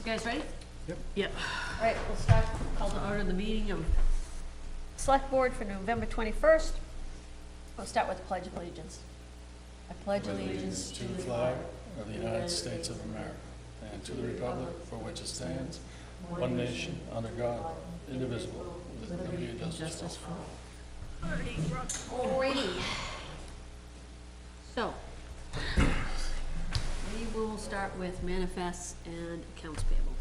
guys ready? Yep. Yep. All right, we'll start, call to order the meeting of Select Board for November 21st. We'll start with the Pledge of Allegiance. I pledge allegiance to the flag of the United States of America and to the republic for which it stands, one nation, under God, indivisible, with liberty and justice for all. Alrighty. So, we will start with manifests and accounts payable.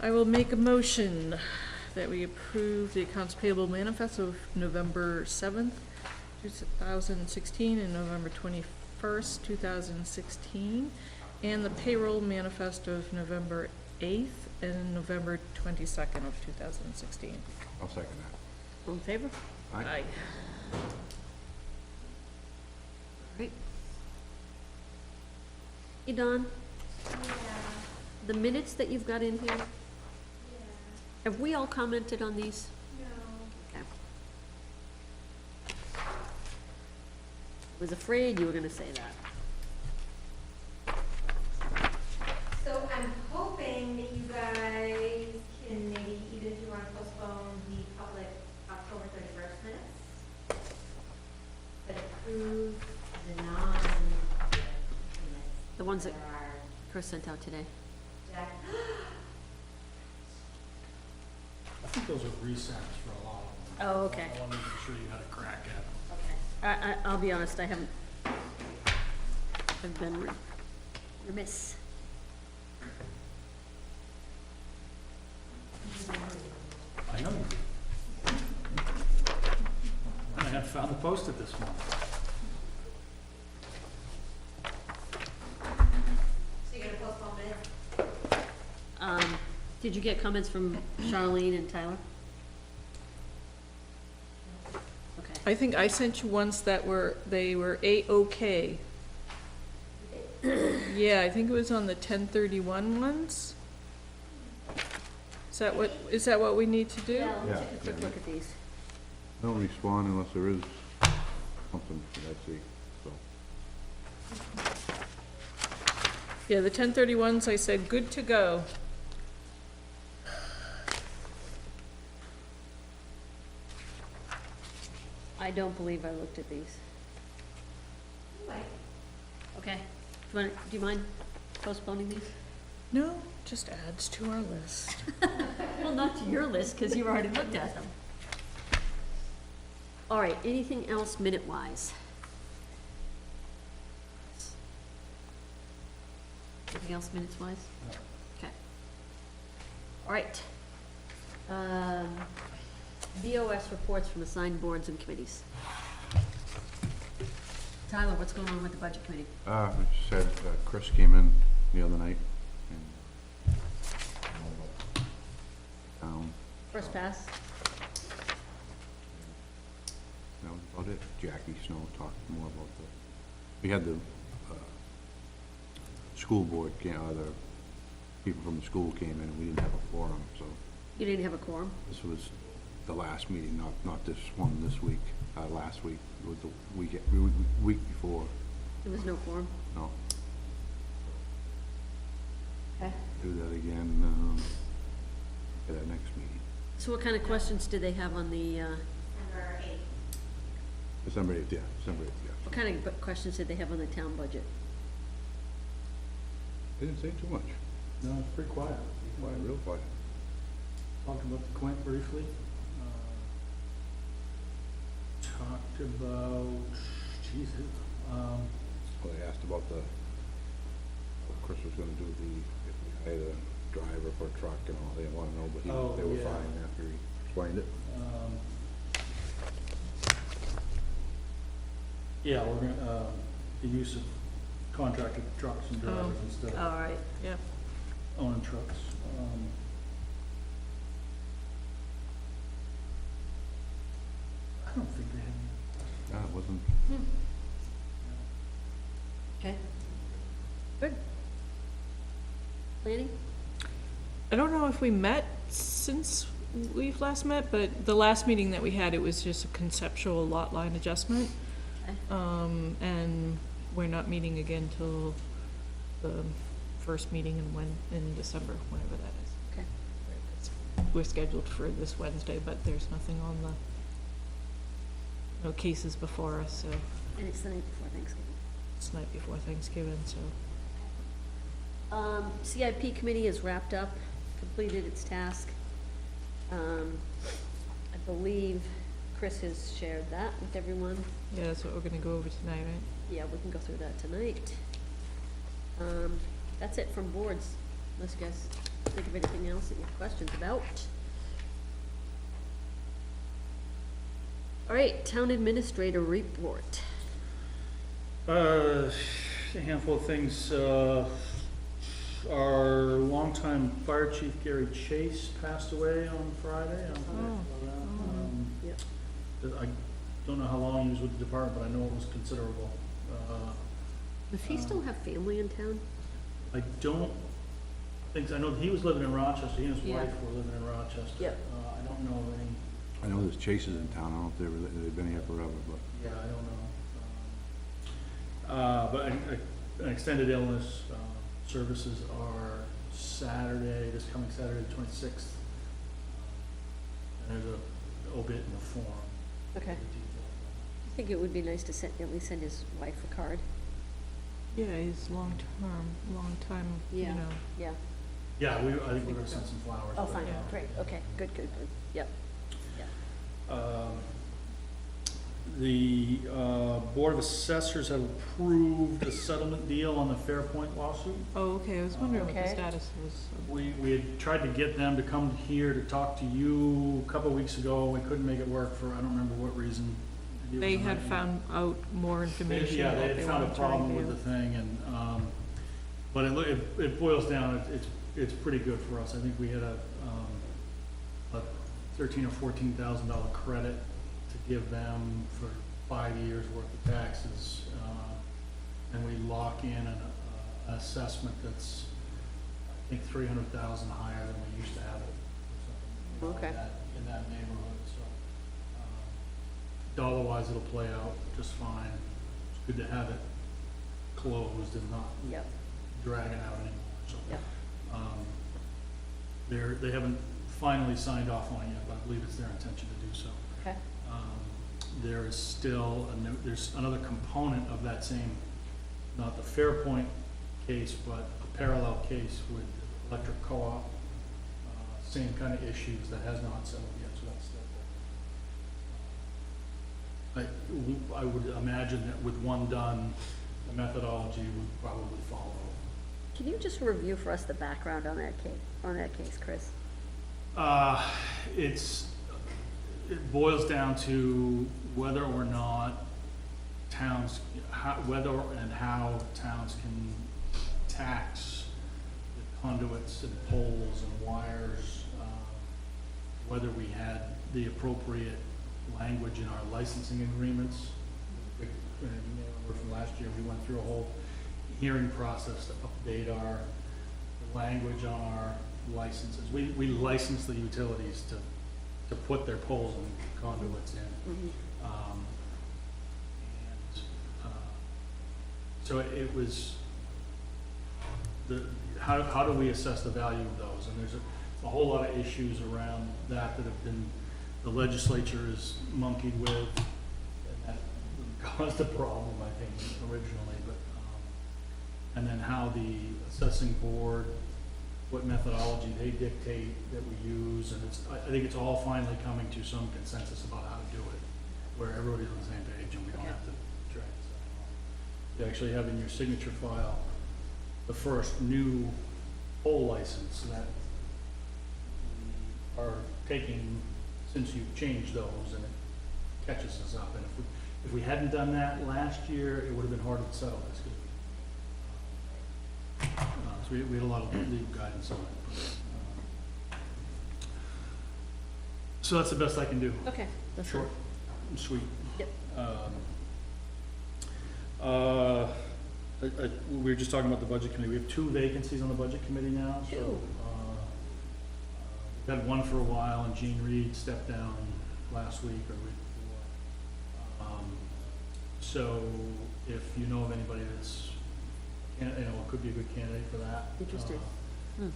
I will make a motion that we approve the accounts payable manifest of November 7th, 2016 and November 21st, 2016, and the payroll manifest of November 8th and November 22nd of 2016. I'll second that. All in favor? Aye. Right. Hey, Don? The minutes that you've got in here? Have we all commented on these? No. Okay. Was afraid you were gonna say that. So I'm hoping that you guys can maybe, even if you want to postpone the public October 31st minutes, but approve the non-minutes. The ones that There are, Chris sent out today. Jack, I think those are resets for a lot of them. Oh, okay. I wanted to make sure you had a crack at them. Okay. I'll be honest, I've been remiss. I know. I had found the post-it this month. so you're gonna postpone minutes? Did you get comments from Charlene and Tyler? Okay. I think I sent you ones that they were A-OK. Yeah, I think it was on the 1031 ones. Is that what we need to do? Yeah, Yeah. let's take a quick look at these. Don't respond unless there is something that I see, so. Yeah, the 1031s, I said, good to go. I don't believe I looked at these. Anyway, Okay. Do you mind postponing these? No, just adds to our list. Well, not to your list, because you've already looked at them. All right, anything else minute-wise? Anything else minutes-wise? No. Okay. All right. BOS reports from assigned boards and committees. Tyler, what's going on with the budget committee? I said, Chris came in the other night and First pass? that was about it. Jackie Snow talked more about we had the, school board the people from the school came in and we didn't have a quorum, so You didn't have a quorum? this was the last meeting, not this one this week. Last week was the week before, There was no quorum? no. Okay. Do that again, at our next meeting. So what kind of questions did they have on the, December 8th. December 8th, yeah, December 8th, yeah. what kind of questions did they have on the town budget? They didn't say too much. No, it's pretty quiet. Quiet, real quiet. Talked about the Quint briefly. Talked about, Well, they asked about what Chris was gonna do if we hired a driver for a truck and all, they wanna know, but Oh, they were yeah. fine after he explained it. Yeah, we're gonna, the use of contracted trucks and drivers instead of All right. Yeah. owning trucks. I don't think they had. Yeah, it wasn't, Okay. Good. Planning? I don't know if we met since we've last met, but the last meeting that we had, it was just a conceptual lot line adjustment. Okay. And we're not meeting again till the first meeting in December, whenever that is. Okay. We're scheduled for this Wednesday, but there's nothing on no cases before us, so And it's the night before Thanksgiving. it's the night before Thanksgiving, so. CIP committee is wrapped up, completed its task. I believe Chris has shared that with everyone. Yeah, that's what we're gonna go over tonight, right? Yeah, we can go through that tonight. That's it from boards, unless you guys think of anything else that you have questions about. All right, town administrator report. A handful of things. Our longtime fire chief, Gary Chase, passed away on Friday. Yep. I don't know how long he was with the department, but I know it was considerable. Does he still have family in town? I don't think, I know he was living in Rochester, he and his Yeah. wife were living in Rochester. Yep. I don't know of any, I know there's chases in town, I don't know if they've been here forever, but. yeah, I don't know. But an extended illness, services are Saturday, this coming Saturday, the 26th. And there's a obit in the form. Okay. I think it would be nice to at least send his wife a card. Yeah, he's long time, you Yeah. know. Yeah. Yeah, I think we're gonna send some flowers. Oh, but, fine, Yeah. great, okay, good, yep. The Board of Assessors have approved a settlement deal on the Fairpoint lawsuit. Oh, okay, I was wondering what the Okay. status was. We had tried to get them to come here to talk to you a couple of weeks ago. We couldn't make it work for, I don't remember what reason. Maybe it They was a had nightmare. found out more information. Yeah, that they had found a wanted to problem with review. the thing, and, but it boils down, it's pretty good for us. I think we had a $13,000 or $14,000 credit to give them for 5 years' worth of taxes. And we lock in an assessment that's, I think, 300,000 higher than we used to have it. or something Okay. In that neighborhood, so. Dollar-wise, it'll play out just fine. It's good to have it closed and not Yep, dragging out anymore, so. yep, They haven't finally signed off on it yet, but I believe it's their intention to do so. okay, There is still, there's another component of that same, not the Fairpoint case, but a parallel case with electric co-op. Same kind of issues that has not settled yet, so that's still. I would imagine that with one done, the methodology would probably follow. can you just review for us the background on that case, Chris? It boils down to whether or not whether and how towns can tax the conduits and poles and wires, whether we had the appropriate language in our licensing agreements. You may remember from last year, we went through a whole hearing process to update the language on our licenses. We license the utilities to put their poles and conduits in. Mhm. So it was, how do we assess the value of those? And there's a whole lot of issues around that have been, the legislature is monkeyed with, and that caused a problem, I think, originally, but, and then how the assessing board, what methodology they dictate that we use, and I think it's all finally coming to some consensus about how to do it, where everybody's on the same page and we don't have to drag this out. You actually have in your signature file the first new pole license that we are taking since you've changed those, and it catches us up. And if we hadn't done that last year, it would have been harder to settle this. So we had a lot of legal guidance on it. So that's the best I can do. Okay, that's Short fine. and sweet. Yep. We were just talking about the budget committee. We have 2 vacancies on the budget committee now. So, Two. we've had one for a while, and Jean Reed stepped down last week or week before. So if you know of anybody that's, could be a good candidate for that. Interesting. The, an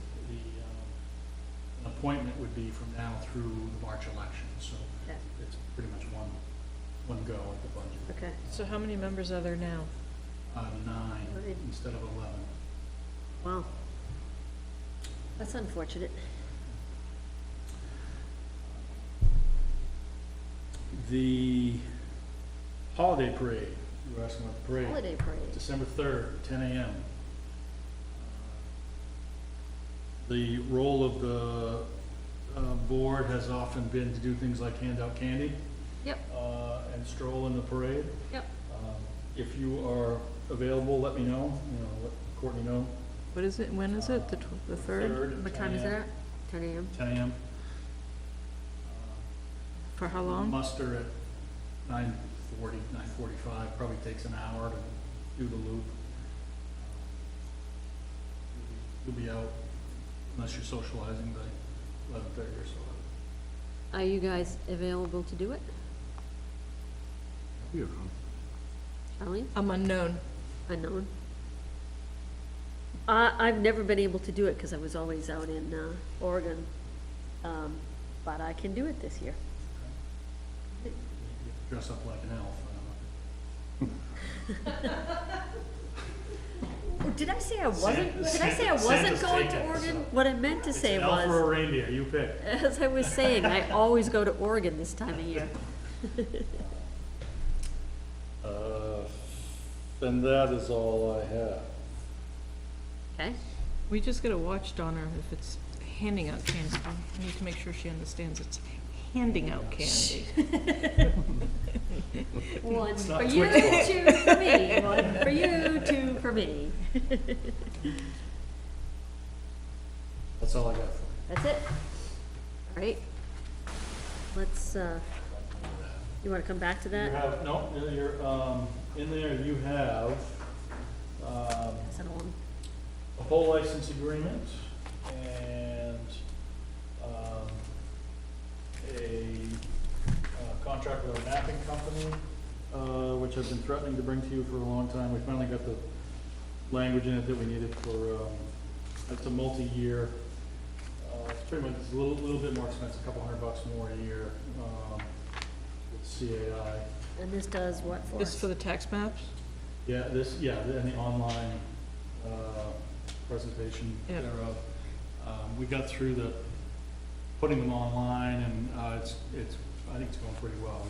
appointment would be from now through the March election, so Okay. it's pretty much one go at the budget. Okay. So how many members are there now? 9 Right. instead of 11. Wow. That's unfortunate. The holiday parade, you were asking about the parade. Holiday parade. December 3rd, 10 a.m. The role of the board has often been to do things like hand out candy Yep, and stroll in the parade. yep. If you are available, let me know, let Courtney know. What is it, when is it, the third? What time is 10 a.m. that? 10 a.m.? 10 a.m. For how long? Muster at 9:40, 9:45, probably takes an hour to do the loop. You'll be out, unless you're socializing, by 11:30 or so. Are you guys available to do it? Be around. Charlene? I'm unknown. Unknown? I've never been able to do it because I was always out in Oregon, but I can do it this year. You have to dress up like an elf. Oh, did I say I wasn't? Santa- Did I say I wasn't Santa's going to taken, Oregon? so. What I meant to It's say an elf or a was, reindeer, you pick. as I was saying, I always go to Oregon this time of year. And that is all I have. Okay? We just gotta watch Donna if it's handing out candy. We need to make sure she understands it's handing out candy. One It's for not you, Twix two for me. One for you, two for me. That's all I got for you. That's it? All right. Let's, you wanna come back to You that? have, no, you're, in there you have, Is that on? a whole license agreement and, a contract with a mapping company, which I've been threatening to bring to you for a long time. We finally got the language in it that we needed for, it's a multi-year, it's pretty much, it's a little bit more expensive, a couple $100 more a year, with CAI. And this does what for This is us? for the tax maps? Yeah, and the online, presentation Yeah. thereof. We got through putting them online, and, I think it's going pretty well.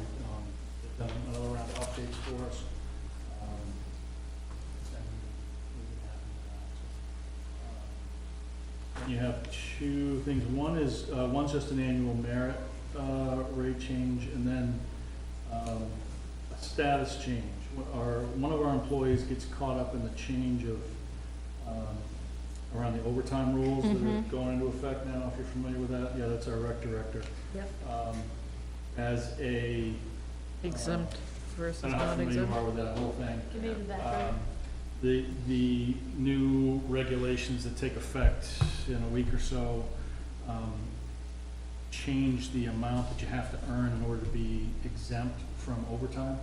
They've done another round of updates for us. And we're happy with that. And you have two things. One is, one's just an annual merit, rate change, and then, a status change. One of our employees gets caught up in the change of, around the overtime rules that are going into effect now, if you're familiar with that. Yeah, that's our rec director. Yep. As a, Exempt versus I don't know how not familiar you exempt? are with that whole thing. Give me the background. The new regulations that take effect in a week or so, change the amount that you have to earn in order to be exempt from overtime.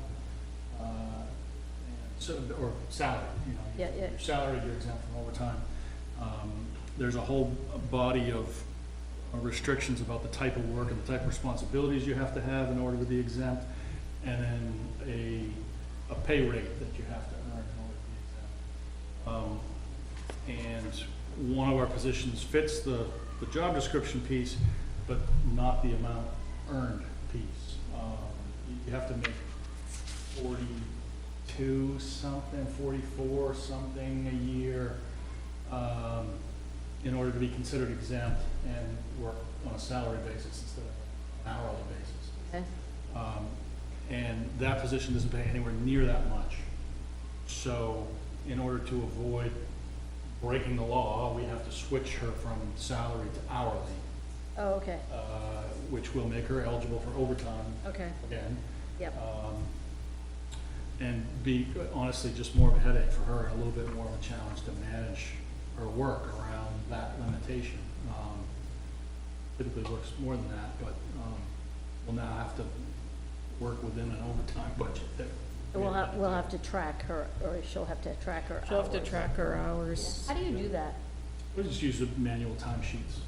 So, or salary, Yeah, yeah. Your salary, you're exempt from overtime. There's a whole body of restrictions about the type of work and the type of responsibilities you have to have in order to be exempt, and then a pay rate that you have to earn in order to be exempt. And one of our positions fits the job description piece, but not the amount earned piece. You have to make 42 something, 44 something a year, in order to be considered exempt and work on a salary basis instead of an hourly basis. Okay. And that position doesn't pay anywhere near that much. So in order to avoid breaking the law, we have to switch her from salary to hourly, Oh, okay, which will make her eligible for overtime okay, again. yep. And be honestly just more of a headache for her, and a little bit more of a challenge to manage her work around that limitation. Typically works more than that, but we'll now have to work within an overtime budget that We'll have to track her, or she'll have to track her hours. She'll have to track her hours. How do you do that? We just use the manual timesheets.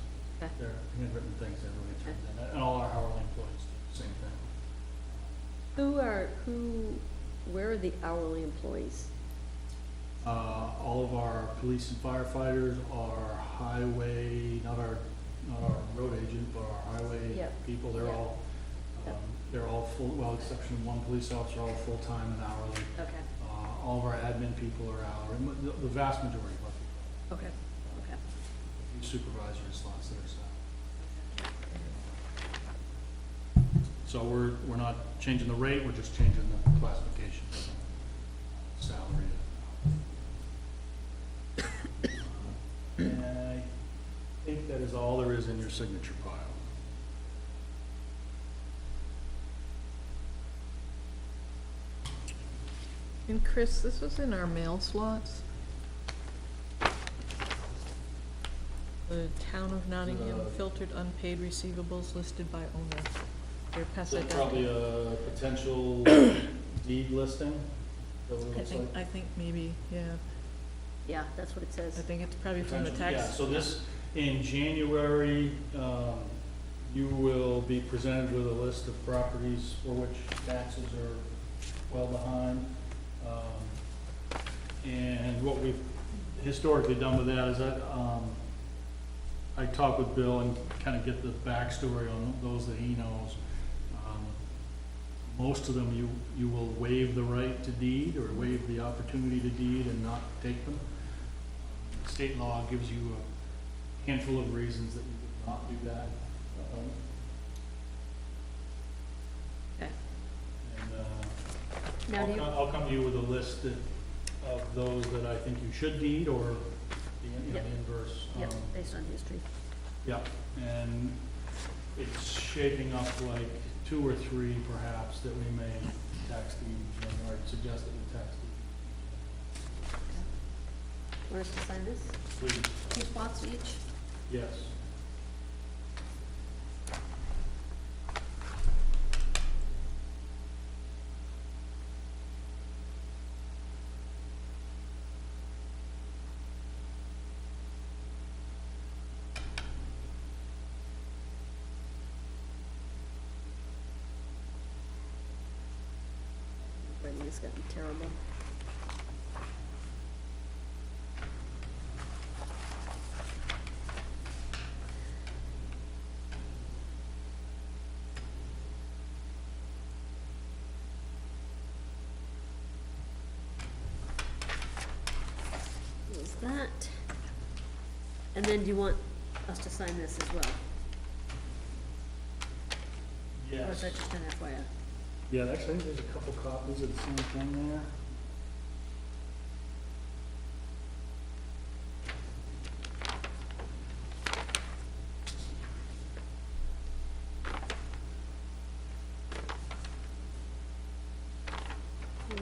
Okay. They're handwritten things that everybody turns in, and all our hourly employees do the same thing. Where are the hourly employees? All of our police and firefighters, our highway, not our road agent, but our highway Yep. people, they're Yep. all, Yep. they're all full, well, exception of one police officer, all full-time and hourly. Okay, All of our admin people are hourly, the vast majority of our people. okay, okay. A few supervisory slots that are salary. So we're not changing the rate, we're just changing the classification, salary. And I think that is all there is in your signature pile. And Chris, this was in our mail slots. The town of Nottingham filtered unpaid receivables listed by owner. They're Is that Passaic. probably a potential deed listing? Is that what it looks like? I think maybe, yeah. Yeah, that's what it says. I think it's probably from the Potential, tax. yeah, so this, in January, you will be presented with a list of properties for which taxes are well behind. And what we've historically done with that is that, I talk with Bill and kind of get the backstory on those that he knows. Most of them, you will waive the right to deed or waive the opportunity to deed and not take them. State law gives you a handful of reasons that you would not do that. Okay. And Now, do you, I'll come to you with a list of those that I think you should deed or the Yep. inverse. yeah, based on history. Yeah, and it's shaping up like 2 or 3 perhaps that we may tax deed, or suggest that we tax deed. Want us to sign this? Please, 2 spots each? yes. Writing is gonna be terrible. There's that. And then do you want us to sign this as well? Or is Yes. that just an FYI? Yeah, actually, I think there's a couple copies of the same thing there.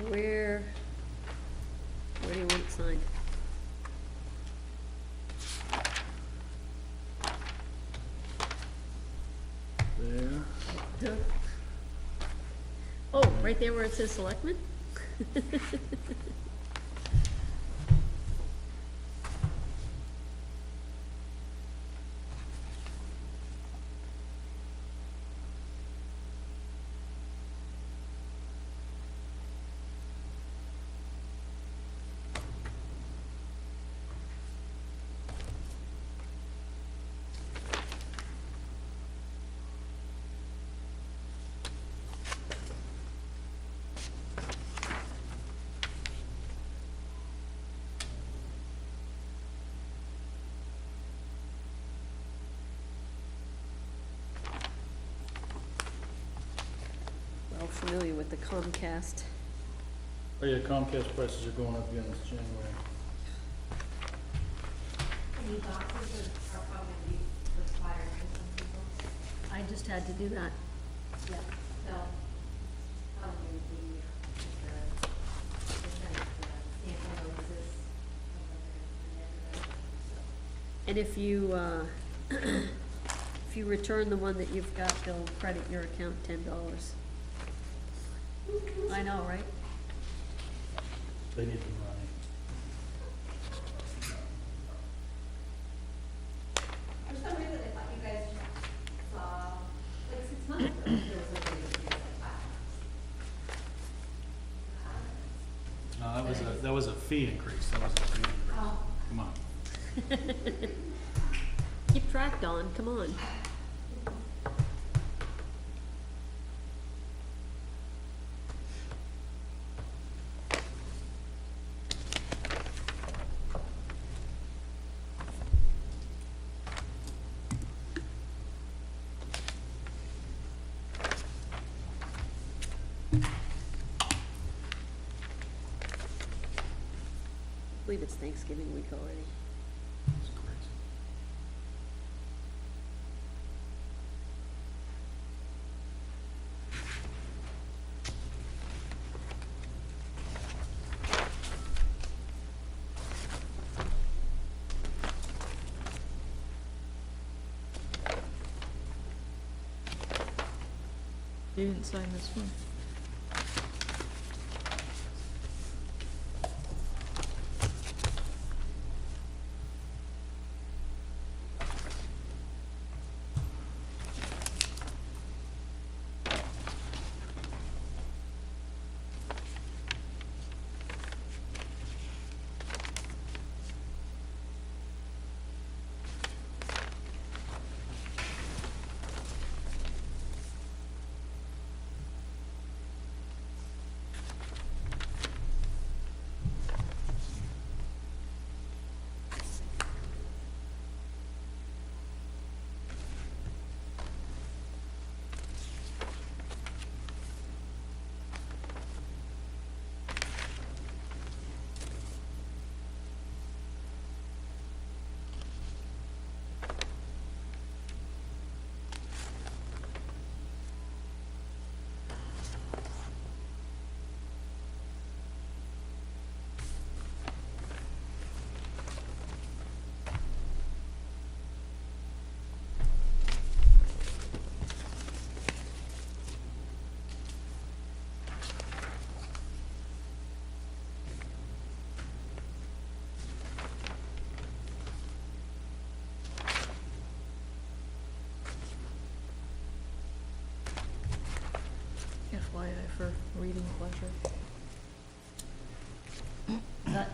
Where do you want it signed? There. Oh, right there where it says Selectmen? Well, familiar with the Comcast. Oh yeah, Comcast prices are going up again this January. Any boxes are probably required for some people. I just had to do that. Yeah. So, probably the sample notices. And if you, if you return the one that you've got, they'll credit your account $10. I know, right? They need the money. For some reason, I thought you guys just saw, like 6 months ago, there was a big increase like that. No, that was a fee increase, that wasn't a rate increase. Oh. Come on. Keep track, Dawn, come on. I believe it's Thanksgiving week already. It's crazy. You didn't sign this one. FYI for reading pleasure.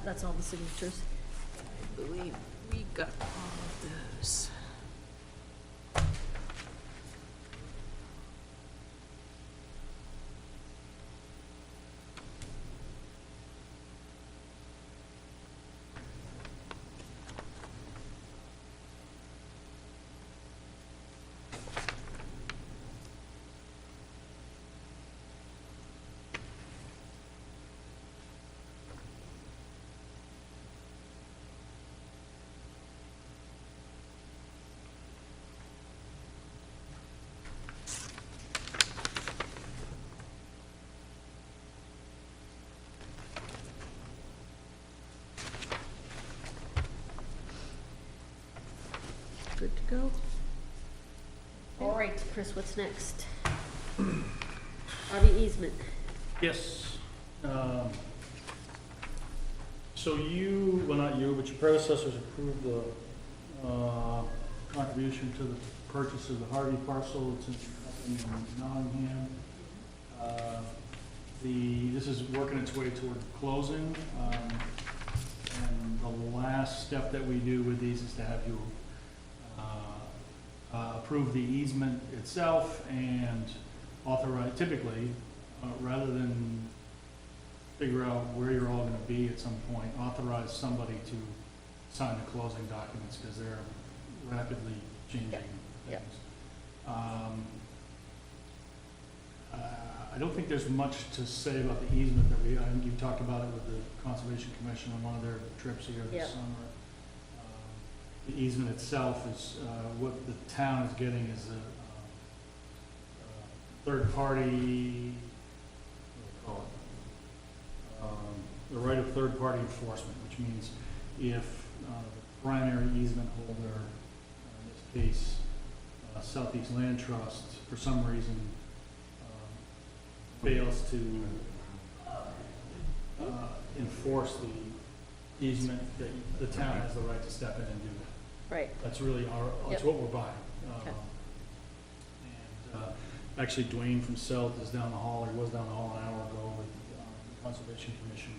That's all the signatures. I believe we got all of those. Good to go. All right, Chris, what's next? RV easement. Yes. So you, well, not you, but your predecessors approved the contribution to the purchase of the Harvey parcel. It's in Nottingham. This is working its way toward closing. And the last step that we do with these is to have you approve the easement itself and authorize, typically, rather than figure out where you're all gonna be at some point, authorize somebody to sign the closing documents, because they're rapidly changing things. Yep. I don't think there's much to say about the easement that I think you talked about it with the Conservation Commission on one of their trips here Yep. this summer. The easement itself is, what the town is getting is a third party, what do we call it? The right of third party enforcement, which means if the primary easement holder, in this case, Southeast Land Trust, for some reason, fails to enforce the easement, that the town has the right to step in and do that. Right. That's really that's Yep. what we're buying. Okay. And actually Dwayne from Selt is down the hall, he was down the hall an hour ago with the Conservation Commission,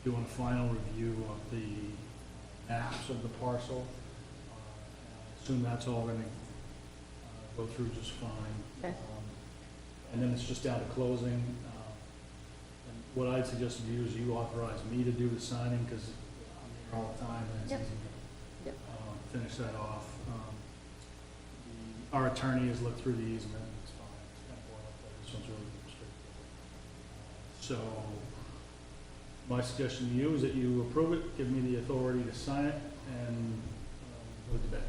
doing a final review of the maps of the parcel. I assume that's all gonna go through just fine. Okay. And then it's just down to closing. And what I'd suggest to you is you authorize me to do the signing, because I'm here all the time, and it's Yep. easy Yep. to finish that off. Our attorney has looked through the easement, it's fine, it's kind of boilerplate, this one's really straightforward. So, my suggestion to you is that you approve it, give me the authority to sign it, and go to bed.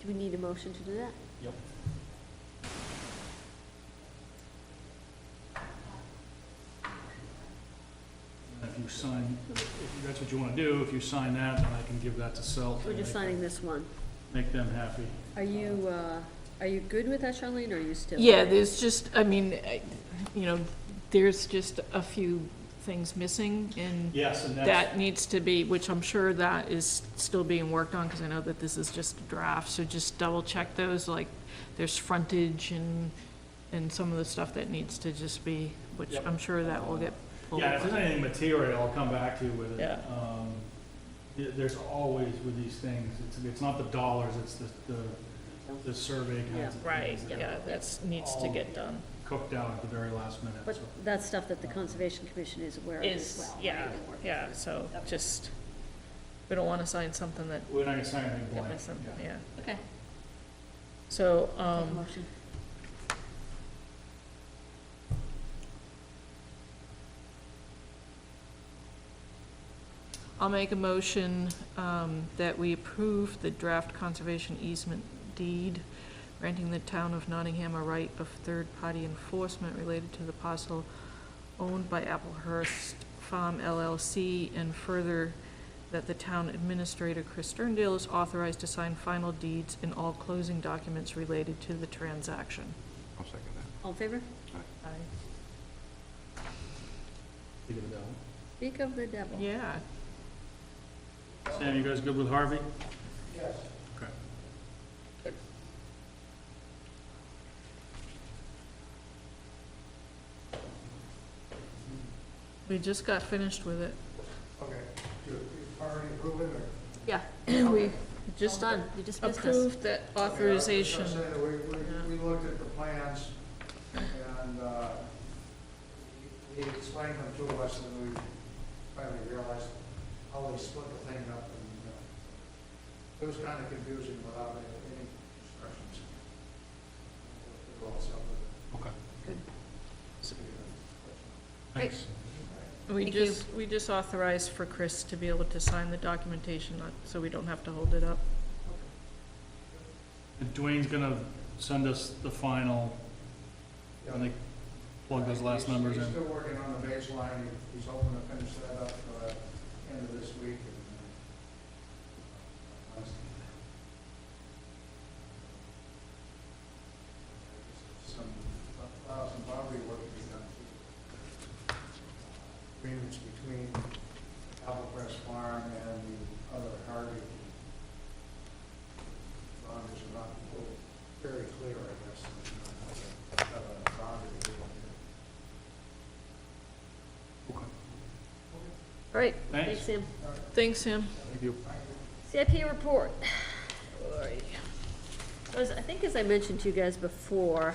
Do we need a motion to do that? Yep. And if you sign, if that's what you want to do, if you sign that, then I can give that to Selt. We're just signing this one. Make them happy. Are you good with that, Charlene, or are you still? Yeah, there's just, I mean, you know, there's just a few things missing, and Yes, and that's, that needs to be, which I'm sure that is still being worked on, because I know that this is just a draft, so just double check those, like, there's frontage and some of the stuff that needs to just be, which Yep. I'm sure that will get pulled. yeah, if there's anything material, I'll come back to you with it. Yeah. There's always with these things, it's not the dollars, it's the survey kinds of Right, things. yeah, that's, needs to get done. Cooked out at the very last minute, But so. that's stuff that the Conservation Commission is aware of as Is, well. yeah, right, and working yeah, with. so Okay. just, we don't wanna sign something that We're not gonna sign anything get blank. missing, yeah. yeah. Okay, So, take a motion. I'll make a motion that we approve the draft conservation easement deed, granting the town of Nottingham a right of third-party enforcement related to the parcel owned by Applehurst Farm LLC, and further, that the town administrator, Chris Sterndale, is authorized to sign final deeds and all closing documents related to the transaction. I'll second that. All in favor? Aye. Think of the devil. Speak of the devil. Yeah. Sam, you guys good with Harvey? Yes. Okay. We just got finished with it. Okay, you already approved it, or? Yeah, We just done, you just missed us. approved that authorization. I was gonna say that we looked at the plans, and, he explained them to us, and we finally realized how they split the thing up, and, it was kind of confusing without any instructions. We're all set with Okay. Good. it. Thanks. Thank you. We just authorized for Chris to be able to sign the documentation, so we don't have to hold it up. And Dwayne's gonna send us the final, when they plug those last numbers He's in. still working on the baseline, he's hoping to finish that up, end of this week, and, some boundary work to be done. Agreements between Applecrest Farm and the other Harvey. Boundaries are not very clear, I guess. Have a boundary agreement. Okay. All right, Thanks. thanks, Sam. Thanks, Sam. Thank you. CIP report. I think as I mentioned to you guys before,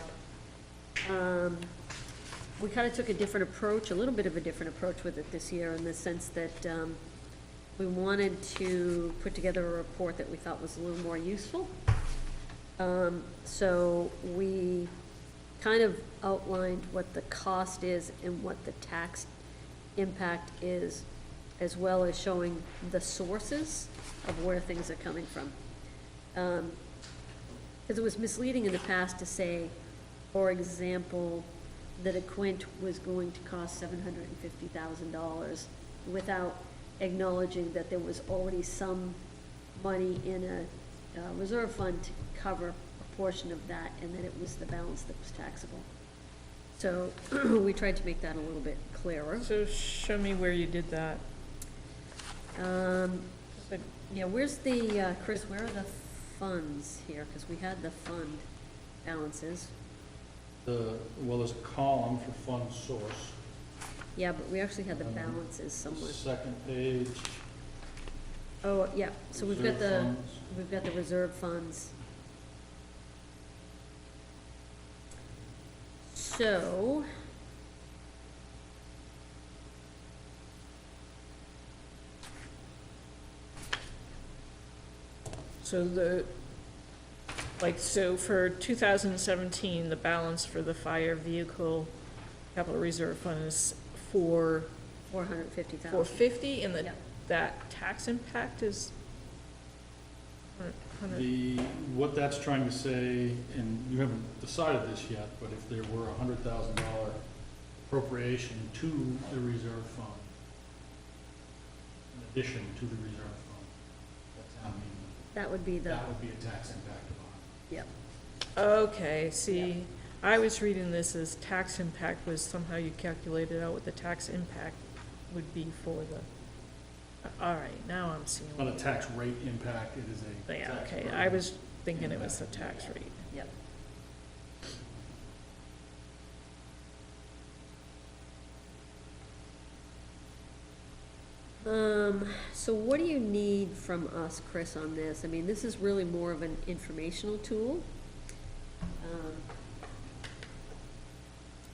we kind of took a different approach, a little bit of a different approach with it this year, in the sense that we wanted to put together a report that we thought was a little more useful. So we kind of outlined what the cost is and what the tax impact is, as well as showing the sources of where things are coming from. Because it was misleading in the past to say, for example, that a quint was going to cost $750,000 without acknowledging that there was already some money in a reserve fund to cover a portion of that, and that it was the balance that was taxable. So we tried to make that a little bit clearer. So show me where you did that. But Yeah, where's the, Chris, where are the funds here? Because we had the fund balances. Well, there's a column for fund source. Yeah, but we actually had the balances somewhere. Second page. Oh, yeah, so we've got reserve funds. we've got the reserve funds. So, So so for 2017, the balance for the fire vehicle capital reserve fund is 450,000. 450, and Yep. that tax impact is 100. What that's trying to say, and you haven't decided this yet, but if there were $100,000 appropriation to the reserve fund, in addition to the reserve fund, that's how I mean, That would be the, that would be a tax impact of yep. Okay, see, I was reading this as tax impact was somehow you calculated out what the tax impact would be for the, all right, now I'm seeing. It's not a tax rate impact, it is a Yeah, tax okay, rate I was thinking it was the tax rate. Yep. So what do you need from us, Chris, on this? I mean, this is really more of an informational tool.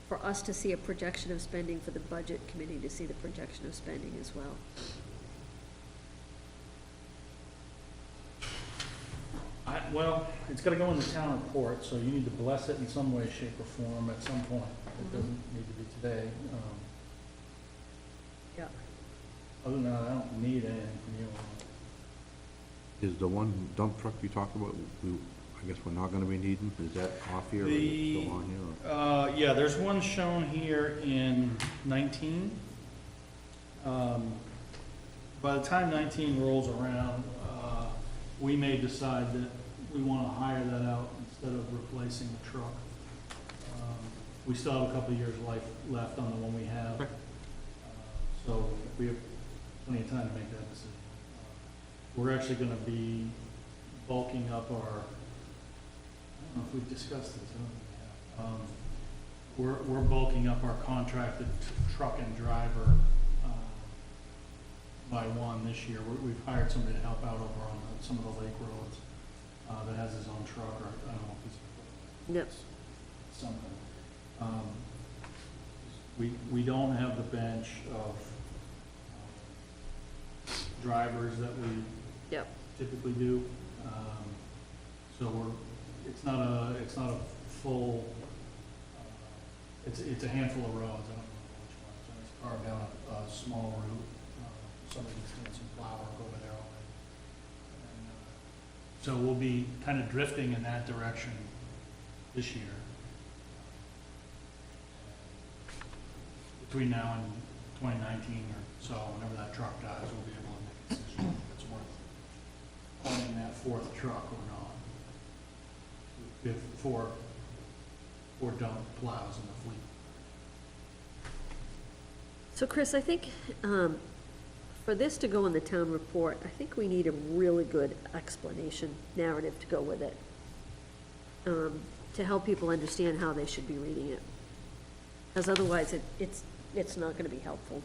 For us to see a projection of spending, for the budget committee to see the projection of spending as well. Well, it's gotta go in the town report, so you need to bless it in some way, shape, or form at some point. It doesn't need to be today. Yeah. Other than that, I don't need anything from you. Is the one dump truck you talked about, I guess we're not gonna be needing, is that off here or is it still on here? Or? Yeah, there's one shown here in 19. By the time 19 rolls around, we may decide that we want to hire that out instead of replacing the truck. We still have a couple of years life left on the one we have. So we have plenty of time to make that decision. We're actually going to be bulking up our, I don't know if we've discussed this, I don't think we have. We're bulking up our contracted truck and driver by one this year. We've hired somebody to help out over on some of the lake roads that has his own truck, or I don't know if he's Yep. something. We don't have the bench of drivers that we Yep. typically do. So it's not a full, it's a handful of roads, I don't know which ones. So it's carved out a small route. Somebody's doing some plow work over there already. And, so we'll be kind of drifting in that direction this year. Between now and 2019 or so, whenever that truck dies, we'll be able to make a decision if it's worth owning that fourth truck or not. We have four dump plows in the fleet. So Chris, I think, for this to go in the town report, I think we need a really good explanation, narrative to go with it, to help people understand how they should be reading it. Because otherwise, it's not gonna be helpful.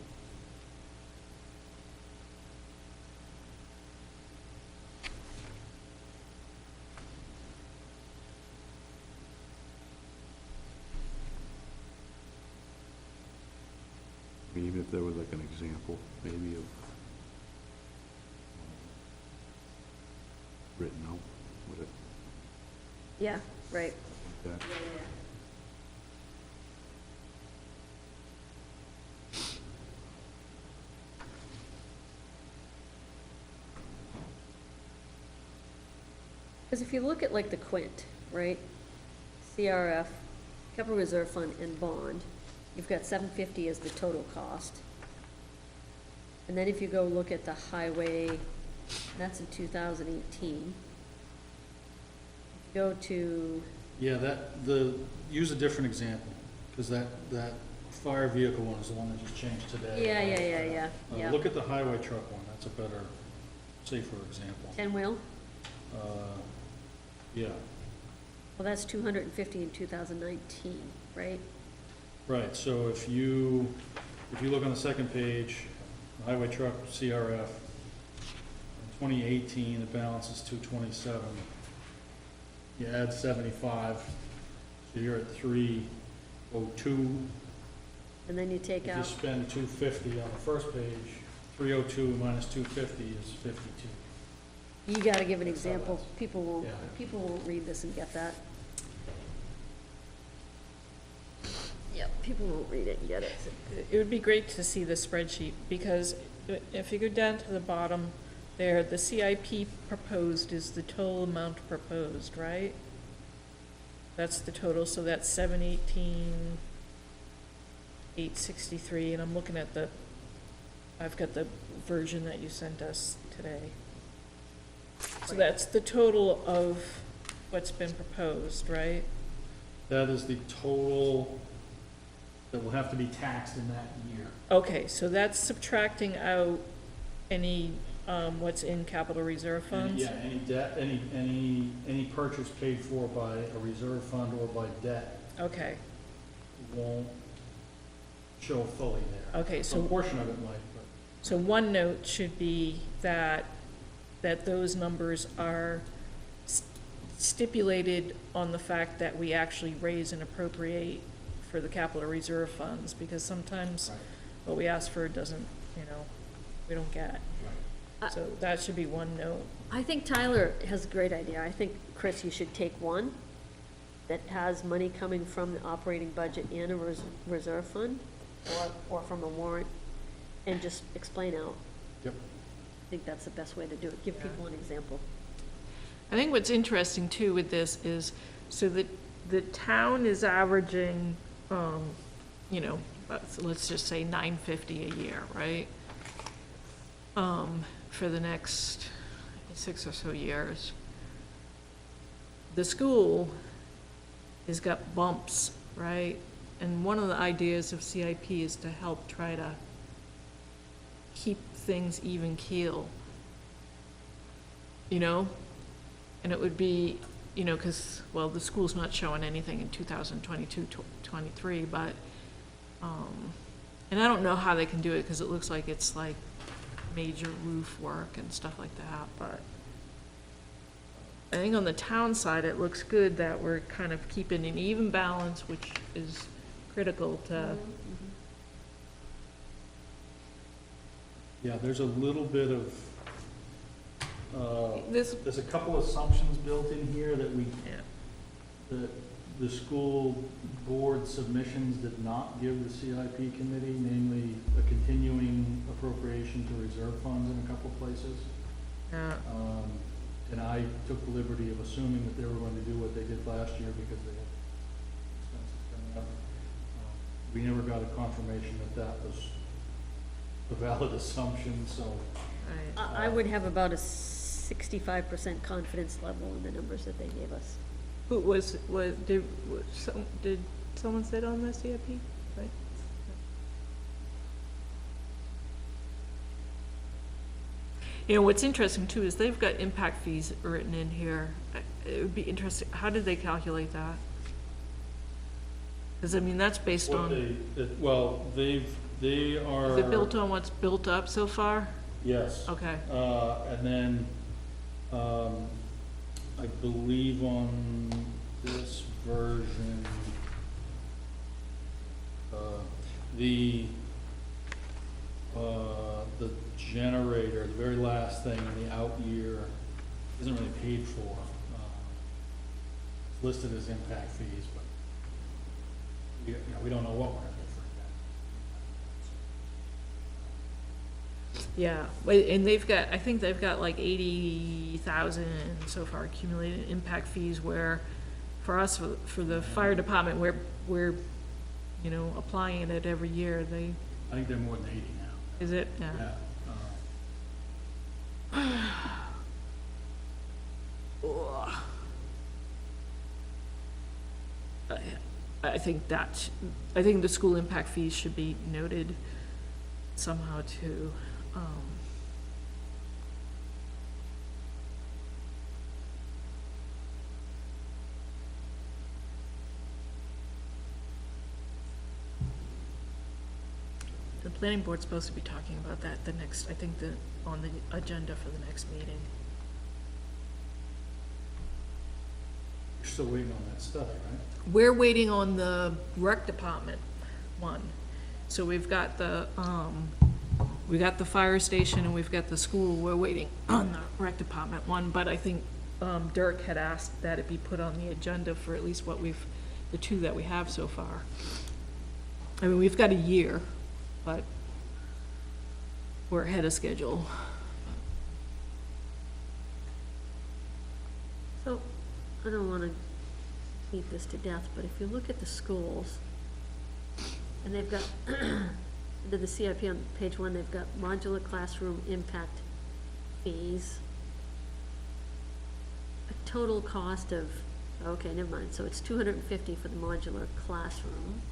I mean, even if there was like an example, maybe of written out with it, Yeah, right. like that. Because if you look at like the Quint, right? CRF, capital reserve fund and bond, you've got 750 as the total cost. And then if you go look at the highway, that's in 2018. Go to, Yeah, use a different example. Because that fire vehicle one is the one that just changed today. Yeah. Look at the highway truck one, that's a better, safer example. 10-wheel? Yeah, Well, that's 250 in 2019, right? right, so if you look on the second page, the highway truck CRF, in 2018, the balance is 227. You add 75, so you're at 302. And then you take If you out, spend 250 on the first page, 302 minus 250 is 52. you gotta give an That's how example. that's- People yeah. won't read this and get that. Yep, people won't read it and get it. It would be great to see the spreadsheet, because if you go down to the bottom there, the CIP proposed is the total amount proposed, right? That's the total, so that's 718, 863, and I'm looking at I've got the version that you sent us today. So that's the total of what's been proposed, right? That is the total that will have to be taxed in that year. Okay, so that's subtracting out any, what's in capital reserve funds? Yeah, any debt, any purchase paid for by a reserve fund or by debt Okay, won't show fully there. okay, Some so, portion of it might, but so one note should be that those numbers are stipulated on the fact that we actually raise and appropriate for the capital reserve funds, because sometimes right, what we ask for doesn't, we don't get. right. So that should be one note. I think Tyler has a great idea. I think, Chris, you should take one that has money coming from the operating budget and a reserve fund, or from a warrant, and just explain out. Yep. I think that's the best way to do it. Give people an example. I think what's interesting too with this is, so that the town is averaging, let's just say $950 a year, right? For the next 6 or so years. The school has got bumps, right? And one of the ideas of CIP is to help try to keep things even keel, And it would be, because, well, the school's not showing anything in 2022, 23, but, and I don't know how they can do it, because it looks like it's like major roof work and stuff like that, but I think on the town side, it looks good that we're kind of keeping an even balance, which is critical to, Yeah, there's a little bit of, this, there's a couple assumptions built in here that yeah. that the school board submissions did not give the CIP committee, namely a continuing appropriation to reserve funds in a couple places. And I took the liberty of assuming that they were going to do what they did last year because they had expenses coming up. We never got a confirmation that that was a valid assumption, so. Right. I would have about a 65% confidence level in the numbers that they gave us. Who did someone sit on the CIP? Right? What's interesting too is they've got impact fees written in here. It would be interesting, how did they calculate that? Because, that's based What on, they are. is it built on what's built up so far? Yes. Okay, And then, I believe on this version, the generator, the very last thing in the out year, isn't really paid for. It's listed as impact fees, but we don't know what we're gonna get for that. yeah, and I think they've got like 80,000 so far accumulated impact fees, where for us, for the fire department, we're applying it every year. I think they're more than 80 now. Is it? Yeah. Yeah. Ugh. I think the school impact fees should be noted somehow too. The planning board's supposed to be talking about that on the agenda for the next meeting. You're still waiting on that study, right? We're waiting on the rec department one. So we've got the fire station and we've got the school. We're waiting on the rec department one, but I think, Dirk had asked that it be put on the agenda for at least the two that we have so far. I mean, we've got a year, but we're ahead of schedule. So, I don't wanna beat this to death, but if you look at the schools, and they've got, under the CIP on page 1, they've got modular classroom impact fees. A total cost of, okay, never mind, so it's $250 for the modular classroom,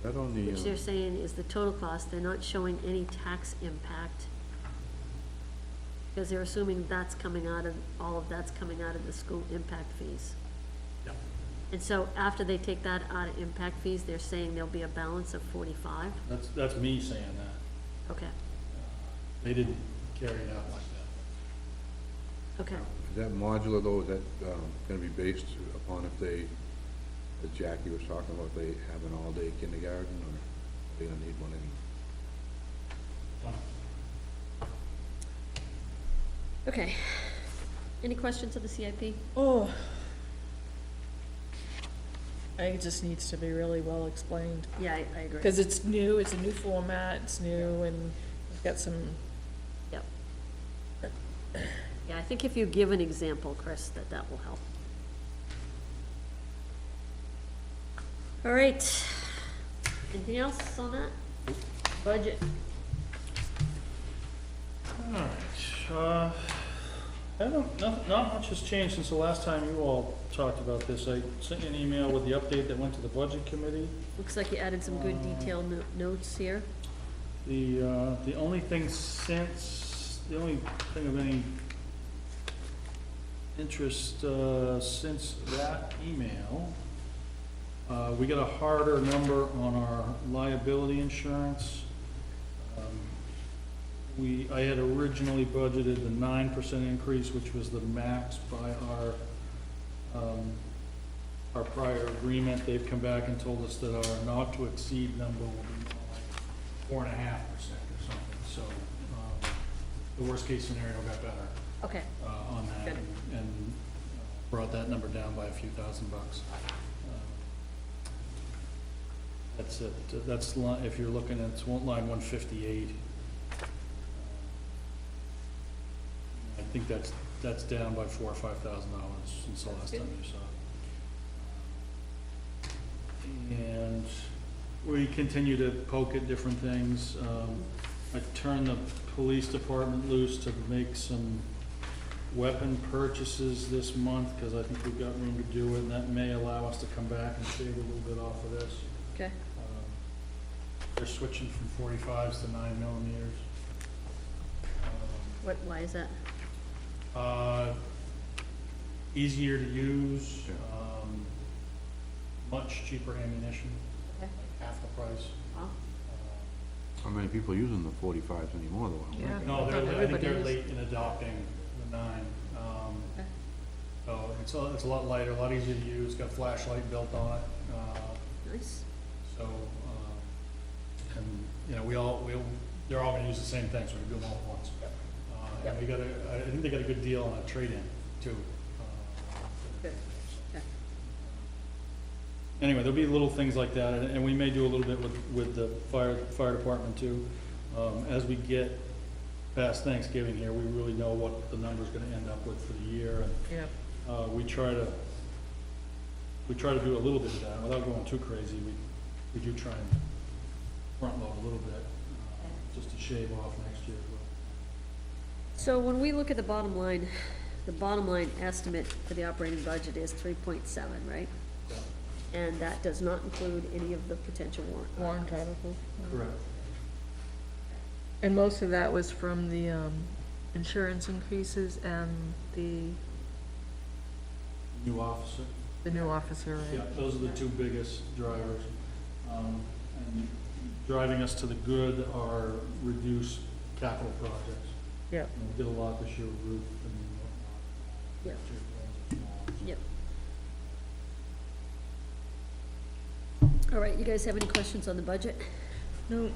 That on the, which they're saying is the total cost. They're not showing any tax impact, because they're assuming that's coming out of, all of that's coming out of the school impact fees. Yeah. And so after they take that out of impact fees, they're saying there'll be a balance of 45? That's me saying that. Okay, They didn't carry it out like that. okay. is that modular though, is that, gonna be based upon if they, as Jackie was talking about, they have an all-day kindergarten, or are they gonna need one in? Okay. Any questions of the CIP? Oh. I think it just needs to be really well explained. Yeah, I agree. Because it's new, it's a new format, it's new, and we've got some, Yep. Yeah, I think if you give an example, Chris, that will help. All right. Anything else on that? Budget. Alright, not much has changed since the last time you all talked about this. I sent you an email with the update that went to the budget committee. Looks like you added some good detailed notes here. The only thing of any interest, since that email, we got a harder number on our liability insurance. I had originally budgeted the 9% increase, which was the max by our prior agreement. They've come back and told us that our not to exceed number will be more like 4.5% or something. So, the worst case scenario got better, Okay, on that. Good. And brought that number down by a few $1,000. That's it. That's if you're looking at line 158. I think that's down by $4,000 or $5,000 since the last time you saw it. And we continue to poke at different things. I turned the police department loose to make some weapon purchases this month, because I think we've got room to do it, and that may allow us to come back and shave a little bit off of this. okay. They're switching from 45s to 9mm. Why is that? Easier to use, much cheaper ammunition, Okay. half the price. Wow. How many people are using the 45s anymore though? Yeah. No, I thought I think everybody they're is. late in adopting the 9. Okay. So it's a lot lighter, a lot easier to use, got flashlight built on it. Nice. So, and, you know, they're all gonna use the same thing, so we can do them all at once. And I think they got a good deal on a trade-in too. Good. Okay. Anyway, there'll be little things like that, and we may do a little bit with the fire department too. As we get past Thanksgiving here, we really know what the number's gonna end up with for the year, and Yeah. we try to do a little bit of that without going too crazy. We do try and front load a little bit, just to shave off next year as well. So when we look at the bottom line estimate for the operating budget is 3.7, right? And that does not include any of the potential warrant. articles. Correct. And most of that was from the, insurance increases and the New officer. new officer, Yeah, right? those are the two biggest drivers. And driving us to the good are reduced capital projects. Yep. And we did a lot this year with roof and whatnot. Yep. All right, you guys have any questions on the budget? No,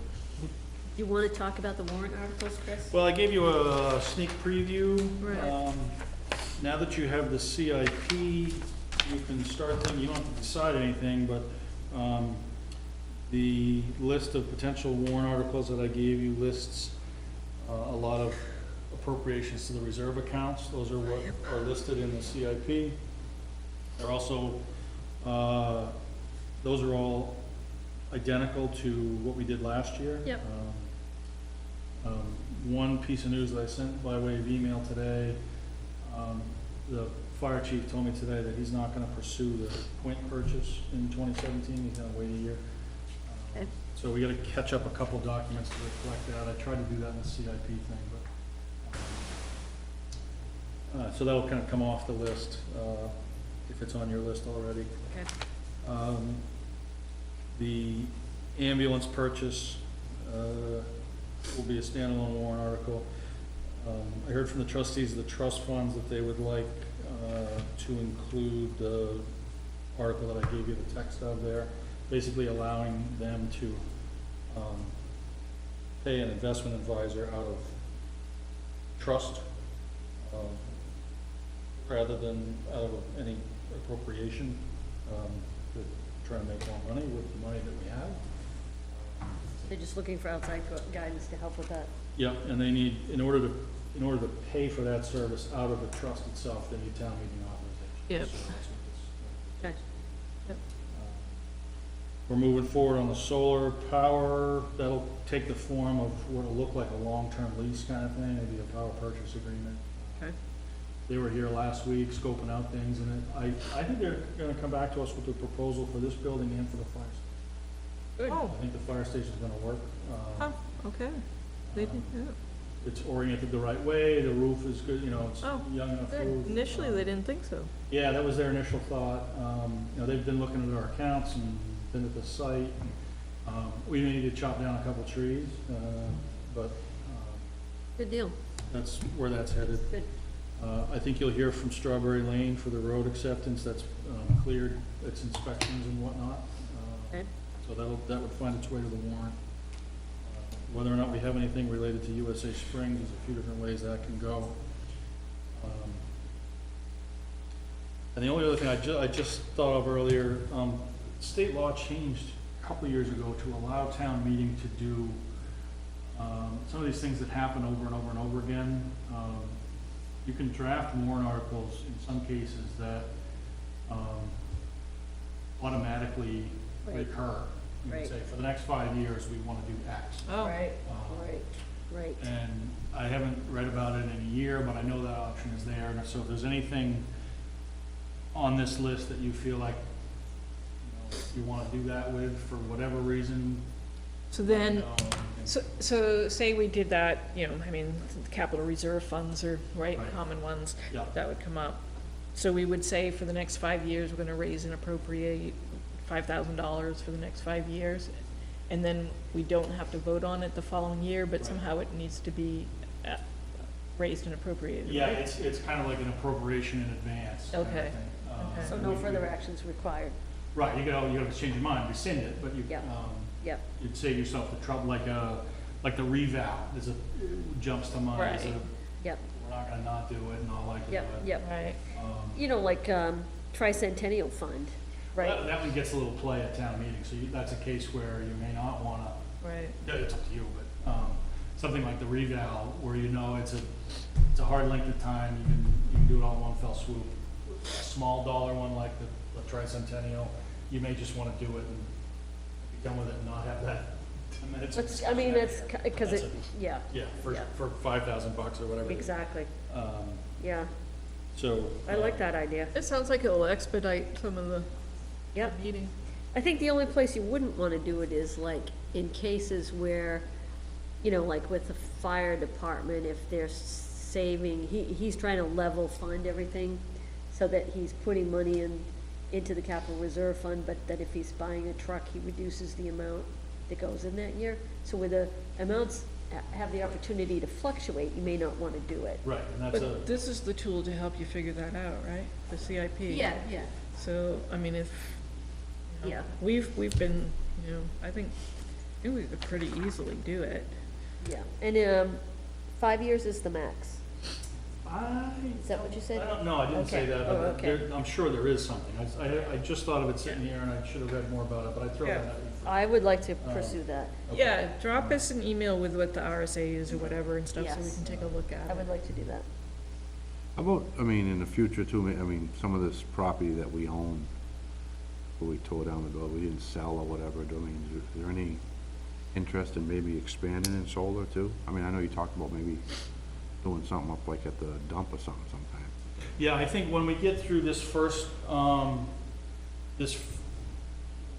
You want to talk about the warrant articles, Chris? Well, I gave you a sneak preview. Right. Now that you have the CIP, you can start thinking, you don't have to decide anything, but the list of potential warrant articles that I gave you lists a lot of appropriations to the reserve accounts. Those are what are listed in the CIP. They're also, those are all identical to what we did last year. Yep. One piece of news that I sent by way of email today, the fire chief told me today that he's not gonna pursue the point purchase in 2017, he's gonna wait a year. Okay. So we gotta catch up a couple documents to reflect that. I tried to do that in the CIP thing, but, so that'll kind of come off the list, if it's on your list already. Okay. The ambulance purchase will be a standalone warrant article. I heard from the trustees of the trust funds that they would like to include the article that I gave you the text of there, basically allowing them to pay an investment advisor out of trust rather than out of any appropriation, to try to make more money with the money that we have. They're just looking for outside guidance to help with that. Yeah, and they need, in order to pay for that service out of the trust itself, they need town meeting authorization. Yep. So that's what this- Okay. Yep. We're moving forward on the solar power. That'll take the form of what'll look like a long-term lease kind of thing, maybe a power purchase agreement. Okay. They were here last week scoping out things, and I think they're gonna come back to us with a proposal for this building and for the fire station. Good. Oh, I think the fire station's gonna work. oh, okay. They did, yeah. It's oriented the right way, the roof is good, it's Oh, young enough Good. roof. Initially, they didn't think so. Yeah, that was their initial thought. They've been looking at our accounts and been at the site. We may need to chop down a couple trees, but Good deal. that's where that's headed. Good. I think you'll hear from Strawberry Lane for the road acceptance. That's cleared its inspections and whatnot. Okay. So that would find its way to the warrant. Whether or not we have anything related to USA Springs, there's a few different ways that can go. And the only other thing I just thought of earlier, state law changed a couple of years ago to allow town meeting to do some of these things that happen over and over and over again. You can draft warrant articles in some cases that automatically Right. recur. You Right. can say, for the next 5 years, we want to do X. Oh, Right, Um, right. And I haven't read about it in a year, but I know that option is there. And so if there's anything on this list that you feel like, you want to do that with for whatever reason. So then, you know, so say we did that, the capital reserve funds are, right, Right. common ones, Yeah, that would come up. So we would say for the next 5 years, we're gonna raise and appropriate $5,000 for the next 5 years. And then we don't have to vote on it the following year, but Right. somehow it needs to be raised and appropriated, yeah, right? it's kind of like an appropriation in advance. kind of Okay. thing. Okay. So no further actions required. Right, you gotta change your mind, rescind it, but Yeah. Yep. you'd save yourself the trouble, like the revow, jumps to mind. Right. Yep, We're not gonna not do it and not like to do yep, it. yep. Right, Like tricentennial fund, right? That one gets a little play at town meeting, so that's a case where you may not wanna, right. it's up to you, but, something like the revow, where it's a hard length of time, you can do it all in one fell swoop. A small dollar one like the tricentennial, you may just wanna do it and be done with it and not have that 10 minutes. of That's, discussion. because That's it, it. yeah, Yeah, Yeah. for $5,000 or whatever. it is. exactly, Um, yeah. So. I like that idea. It sounds like it'll expedite some of the Yep. meeting. I think the only place you wouldn't wanna do it is like in cases where, you know, like with the fire department, if they're saving, he's trying to level fund everything so that he's putting money into the capital reserve fund, but that if he's buying a truck, he reduces the amount that goes in that year. So where the amounts have the opportunity to fluctuate, you may not wanna do it. Right, and that's a, But this is the tool to help you figure that out, right? The CIP. Yeah. So, I mean, if, you know, Yeah. we've been, you know, I think we could pretty easily do it. Yeah, and, 5 years is the max. Is that what you I said? don't know, I didn't say Okay. that, Oh, but okay. I'm sure there is something. I just thought of it sitting here and I should have read more about it, but I throw that Yeah. at you. I would like to pursue that. Okay. Yeah, drop us an email with what the RSA is or whatever and stuff, so we Yes. can take a look at I would it. like to do that. How about, I mean, in the future too, I mean, some of this property that we own, where we tore down the building, we didn't sell or whatever, I mean, is there any interest in maybe expanding in solar too? I mean, I know you talked about maybe doing something up like at the dump or something sometime. Yeah, I think when we get through this first,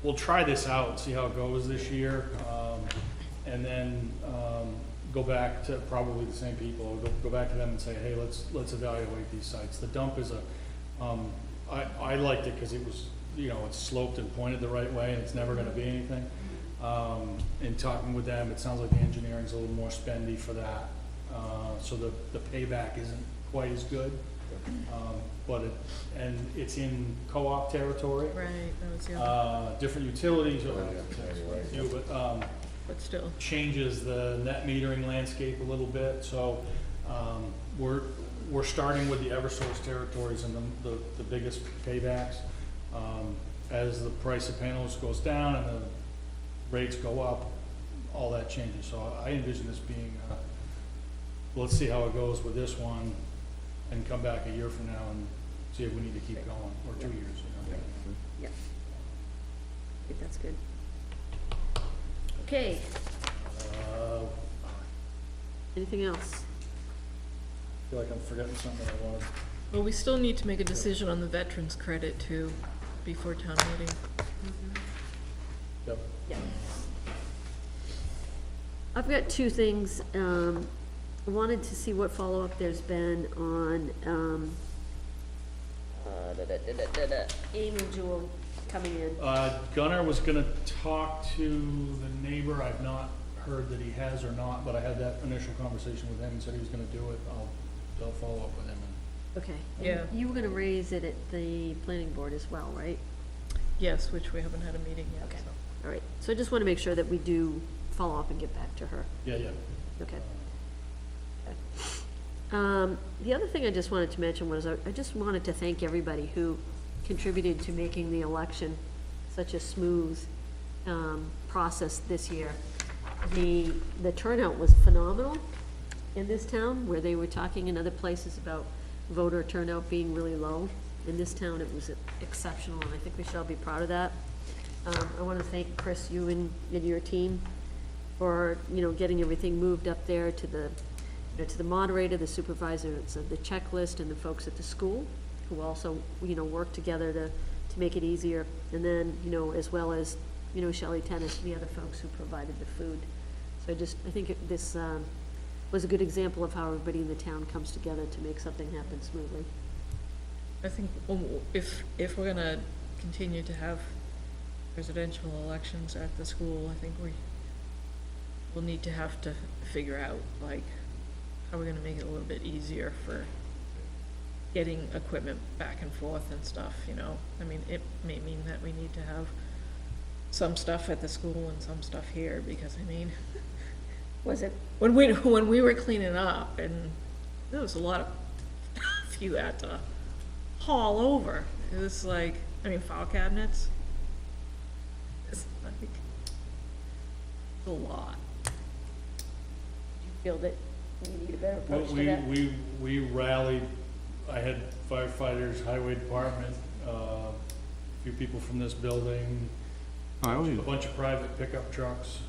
we'll try this out and see how it goes this year. And then, go back to probably the same people, go back to them and say, hey, let's evaluate these sites. The dump is I liked it because it was, you know, it's sloped and pointed the right way and it's never gonna be anything. In talking with them, it sounds like the engineering's a little more spendy for that. So the payback isn't quite as good. But it's in co-op territory. Right, that was the other, Different utilities, but still. changes the net metering landscape a little bit, so, we're starting with the Eversource territories and the biggest paybacks. As the price of panels goes down and the rates go up, all that changes, so I envision this being, let's see how it goes with this one, and come back a year from now and see if we need to keep going, or 2 years, you know. Yeah. I think that's good. Okay, Uh, anything else? I feel like I'm forgetting something I wanted. Well, we still need to make a decision on the veterans credit too, before town meeting. Yep. Yeah. I've got two things. I wanted to see what follow-up there's been on, Amy Jewel coming in. Gunnar was gonna talk to the neighbor, I've not heard that he has or not, but I had that initial conversation with him, and said he was gonna do it, I'll follow up with him. Okay. And Yeah. you were gonna raise it at the planning board as well, right? Yes, which we haven't had a meeting yet, Okay. so. All right, so I just wanna make sure that we do follow up and get back to her. Yeah, yeah. Okay. The other thing I just wanted to mention was, I just wanted to thank everybody who contributed to making the election such a smooth, process this year. The turnout was phenomenal in this town, where they were talking in other places about voter turnout being really low. In this town, it was exceptional, and I think we should all be proud of that. I wanna thank Chris, you and your team for, getting everything moved up there to the moderator, the supervisors of the checklist, and the folks at the school, who also, worked together to make it easier. And then, as well as, Shelley Tennis, and the other folks who provided the food. So I think this was a good example of how everybody in the town comes together to make something happen smoothly. I think if we're gonna continue to have presidential elections at the school, I think we'll need to have to figure out, like, how we're gonna make it a little bit easier for getting equipment back and forth and stuff, I mean, it may mean that we need to have some stuff at the school and some stuff here, because, Was it? when we were cleaning up, and there was a lot of stuff you had to haul over. It was like, file cabinets. It's like a lot. Feel that we need a better Well, approach to that? we rallied, I had firefighters, highway department, a few people from this building, I a always, bunch of private pickup trucks.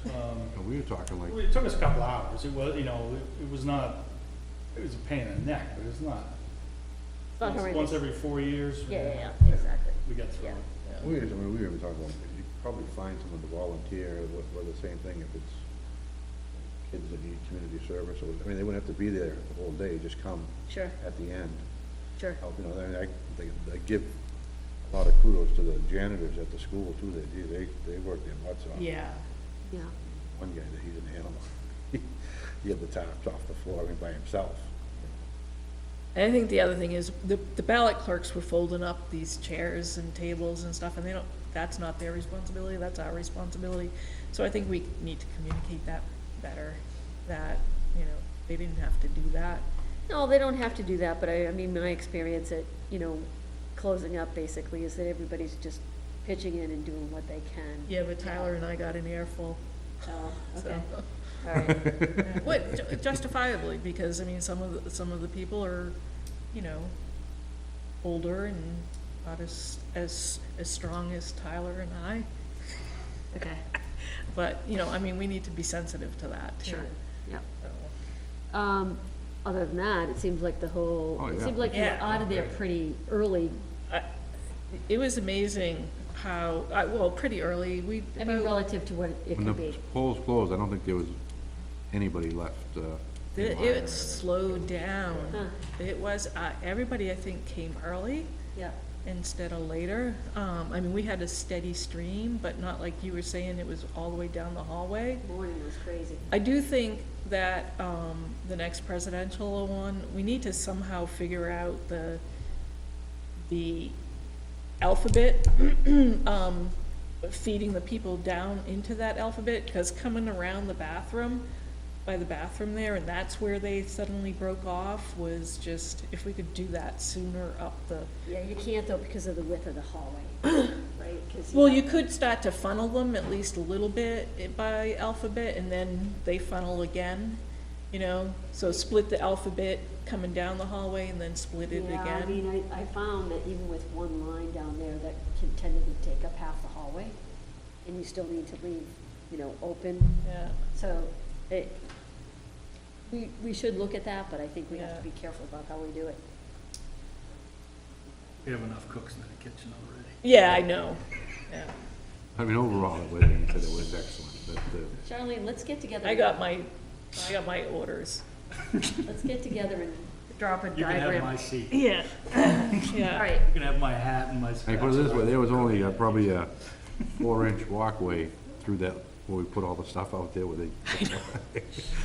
we were talking like, It took us a couple hours. It was, it was not, it was a pain in the neck, but it's not It's not once horrendous. every 4 years. Yeah, exactly. We got through Yeah. it. We were even talking about, you could probably find someone to volunteer, with the same thing, if it's kids that need community service, or, I mean, they wouldn't have to be there the whole day, just come Sure, at the end. sure. Help, you know, they give a lot of kudos to the janitors at the school too, they work their butts off. Yeah. Yeah. One guy, that he's an animal, he had the tops off the floor, I mean, by himself. And I think the other thing is, the ballot clerks were folding up these chairs and tables and stuff, and they don't, that's not their responsibility, that's our responsibility. So I think we need to communicate that better, that, you know, they didn't have to do that. No, they don't have to do that, but I mean, my experience at, you know, closing up basically is that everybody's just pitching in and doing what they can. Yeah, but Tyler and I got an earful. Oh, okay, So. all right. Yeah. What, justifiably, because, I mean, some of the people are, you know, older and not as strong as Tyler and I. Okay, But, you know, I mean, we need to be sensitive to that, too. sure, yeah. So, Other than that, it seems like the whole, Oh, it yeah. seemed like you were Yeah. out of there pretty early. It was amazing how, well, pretty early, I mean, relative to what it When could the be. polls closed, I don't think there was anybody left, in line. it slowed down. Huh. It was, everybody, I think, came early Yeah, instead of later. I mean, we had a steady stream, but not like you were saying, it was all the way down the hallway. morning was crazy. I do think that, the next presidential one, we need to somehow figure out the alphabet, feeding the people down into that alphabet, because coming around the bathroom, by the bathroom there, and that's where they suddenly broke off, was just, if we could do that sooner up the, Yeah, you can't though because of the width of the hallway, right? 'Cause well, you could start to funnel them at least a little bit by alphabet, and then they funnel again, you know? So split the alphabet coming down the hallway and then split it Yeah, I again. mean, I found that even with one line down there, that tended to take up half the hallway, and you still need to leave, you know, open. Yeah, So, we should look at that, but I think we have Yeah. to be careful about how we do it. We have enough cooks in the kitchen already. yeah, I know, yeah. I mean, overall, it was, he said it was excellent, but, Charlene, let's get together. I got my orders. Let's get together and drop a You can have my diagram. seat. Yeah, All yeah. right, You can have my hat and my. hey, put it this way, there was only probably a 4-inch walkway through that, where we put all the stuff out there, where they,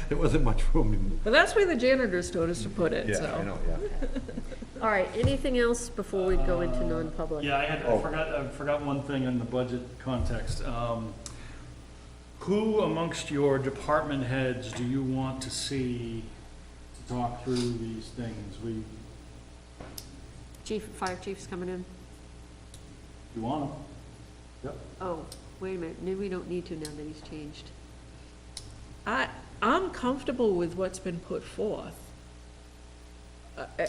there wasn't much room in. But that's where the janitors told us to put it, so. Yeah, I know, yeah. all right, anything else before we go into non-public? Yeah, I forgot one thing in the budget context. Who amongst your department heads do you want to see to talk through these things? Fire chief's coming in. You want them? Yep. Oh, wait a minute, maybe we don't need to now that he's changed. I'm comfortable with what's been put forth.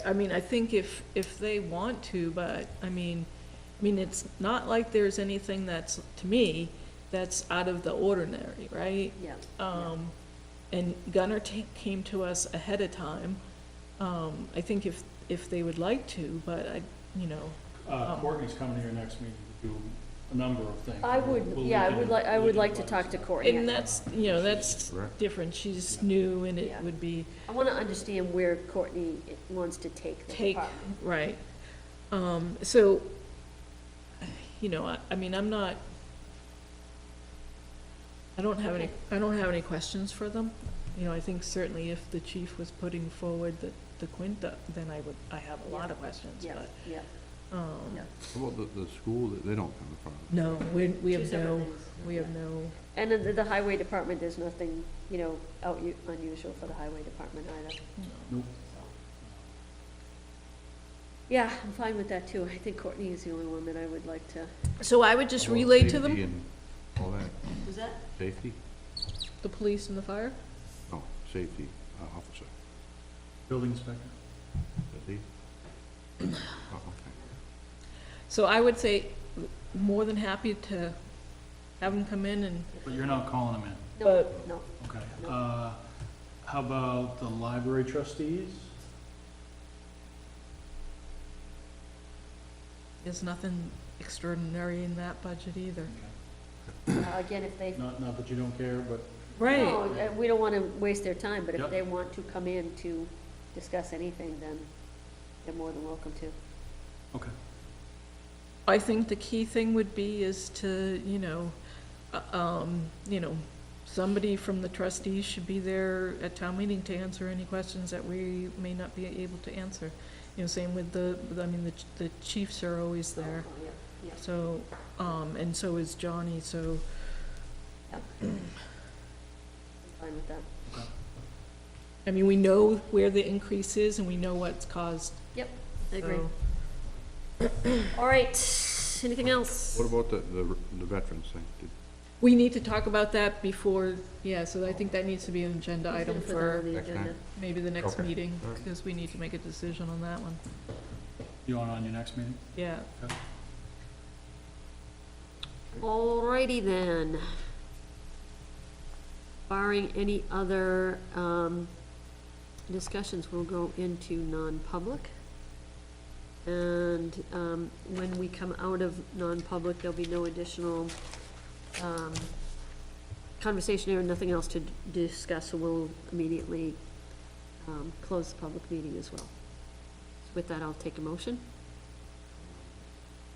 I mean, I think if they want to, but, I mean, it's not like there's anything that's, to me, that's out of the ordinary, right? Yeah. And Gunner came to us ahead of time. I think if they would like to, but you know. Courtney's coming here next meeting to do a number of things. I would, yeah, I would like to talk to Courtney. And that's, you know, that's Correct. different. She's new and it Yeah. would be I want to understand where Courtney wants to take the department. right. So, you know, I mean, I don't have any questions for them. You know, I think certainly if the chief was putting forward the quinta, then I have a lot of questions, Yeah, but, yeah, yeah. How about the school, they don't come in front of us? no, we Two have separate no, things. we have no, And then the highway department, there's nothing, you know, unusual for the highway department either. Nope. Yeah, I'm fine with that too. I think Courtney is the only one that I would like to. so I would just How about relay to safety them, and all that, Was that? safety? the police and the fire? No, safety, officer, Building inspector. is he? Oh, okay. So I would say, more than happy to have them come in and, But you're not calling them in. No, But- no. Okay. No. How about the library trustees? There's nothing extraordinary in that budget either. Again, if they, Not that you don't care, but no, we don't wanna waste their time, but if Yep. they want to come in to discuss anything, then they're more than welcome to. okay. I think the key thing would be is to, somebody from the trustees should be there at town meeting to answer any questions that we may not be able to answer. Same with the chiefs are always there, Oh, yeah, yeah. so, and so is Johnny, so, Yep. I'm fine with that. we know where the increase is and we know what's caused. Yep, I agree. So, All right, anything else? What about the veterans thing? we need to talk about that before, so I think that needs to be an agenda Who's item gonna put that for on the next agenda? time? maybe the next Okay. meeting, All right. because we need to make a decision on that one. You want on your next meeting? Yeah. Okay. Alrighty then. Barring any other, discussions, we'll go into non-public. And, when we come out of non-public, there'll be no additional, conversation or nothing else to discuss, so we'll immediately, close the public meeting as well. With that, I'll take a motion.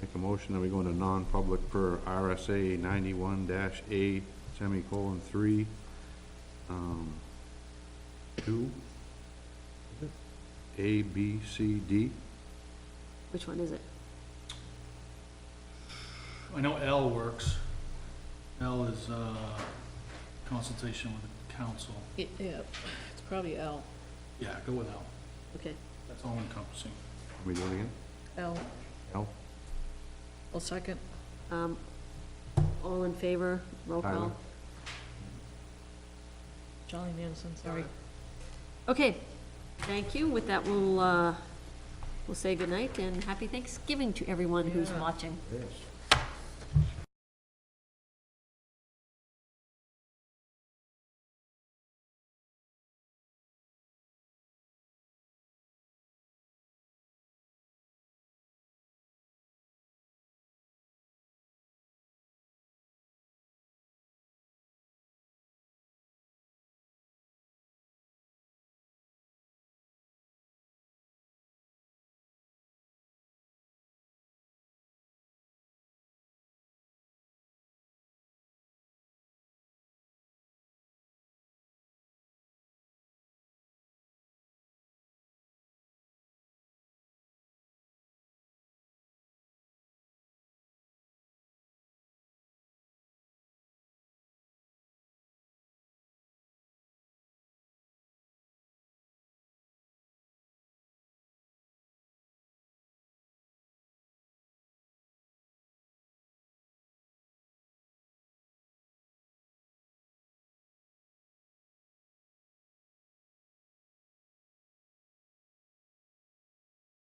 Make a motion that we go into non-public per RSA 91-A semicolon 3, 2, A, B, C, D. Which one is it? I know L works. L is, consultation with the council. Yeah, it's probably L. Yeah, go with L. Okay, That's all encompassing. Can we do it again? L. L? I'll second. all in favor, roll Tyler? call. Jolly Manson, sorry. Okay, thank you. With that, we'll say goodnight and happy Thanksgiving to everyone who's Yeah. watching. Yes.